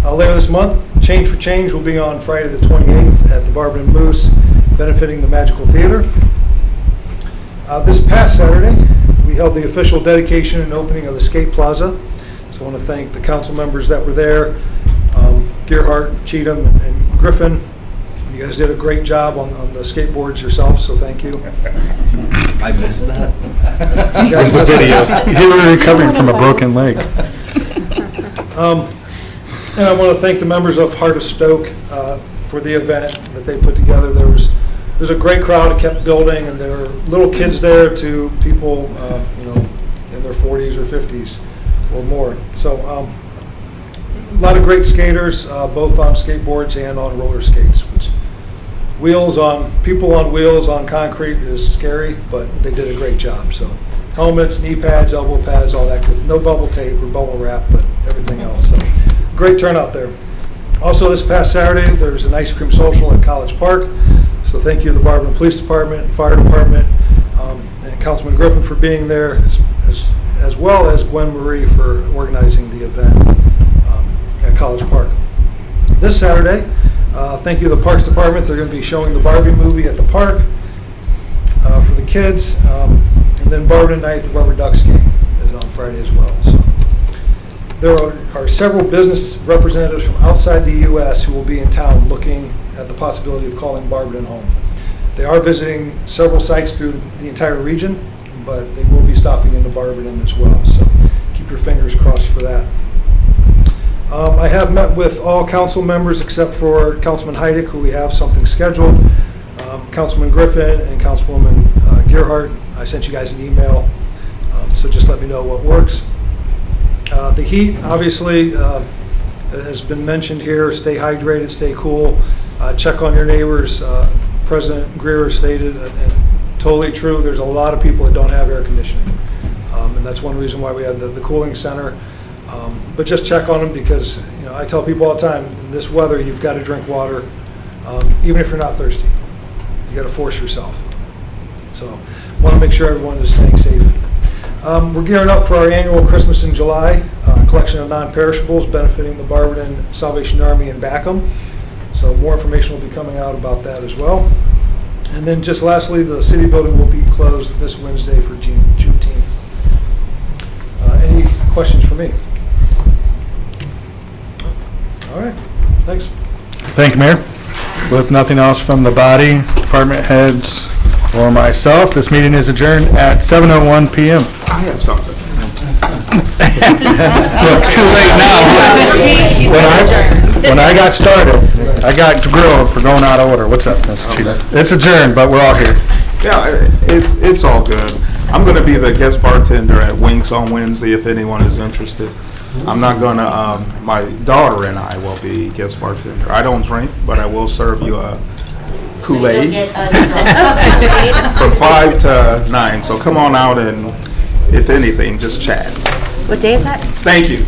Later this month, Change for Change will be on Friday the 28th at the Barberton Moose, benefiting the Magical Theater. This past Saturday, we held the official dedication and opening of the Skate Plaza. So I want to thank the council members that were there, Gerhart, Cheatham, and Griffin. You guys did a great job on the skateboards yourself, so thank you. I missed that. There's the video. You were recovering from a broken leg. And I want to thank the members of Heart of Stoke for the event that they put together. There's a great crowd. It kept building, and there were little kids there to people, in their 40s or 50s or more. So a lot of great skaters, both on skateboards and on roller skates. Which people on wheels on concrete is scary, but they did a great job. So helmets, knee pads, elbow pads, all that good. No bubble tape or bubble wrap, but everything else. So great turnout there. Also, this past Saturday, there's an ice cream social at College Park. So thank you to the Barberton Police Department, Fire Department, and Councilman Griffin for being there, as well as Gwen Marie for organizing the event at College Park. This Saturday, thank you to the Parks Department. They're going to be showing the Barbie movie at the park for the kids. And then Barberton Night at the Rubber Ducks game is on Friday as well. So there are several business representatives from outside the U.S. who will be in town looking at the possibility of calling Barberton home. They are visiting several sites through the entire region, but they will be stopping into Barberton as well. So keep your fingers crossed for that. I have met with all council members except for Councilman Heidick, who we have something scheduled. Councilman Griffin and Councilwoman Gerhart, I sent you guys an email, so just let me know what works. The heat, obviously, has been mentioned here. Stay hydrated, stay cool, check on your neighbors. President Greer stated, and totally true, there's a lot of people that don't have air conditioning. And that's one reason why we have the cooling center. But just check on them because, you know, I tell people all the time, in this weather, you've got to drink water, even if you're not thirsty. You got to force yourself. So, want to make sure everyone is staying safe. We're gearing up for our annual Christmas in July collection of non-perishables benefiting the Barberton Salvation Army in Backham. So more information will be coming out about that as well. And then just lastly, the city building will be closed this Wednesday for Juneteenth. Any questions for me? All right, thanks. Thank you, Mayor. With nothing else from the body, department heads, or myself, this meeting is adjourned at 7:01 PM. I have something. Well, too late now. When I got started, I got grilled for going out of order. What's up, Mr. Chief? It's adjourned, but we're all here. Yeah, it's all good. I'm going to be the guest bartender at Winks on Wednesday if anyone is interested. I'm not going to, my daughter and I will be guest bartender. I don't drink, but I will serve you a Kool-Aid from 5 to 9. So come on out and, if anything, just chat. What day is that? Thank you.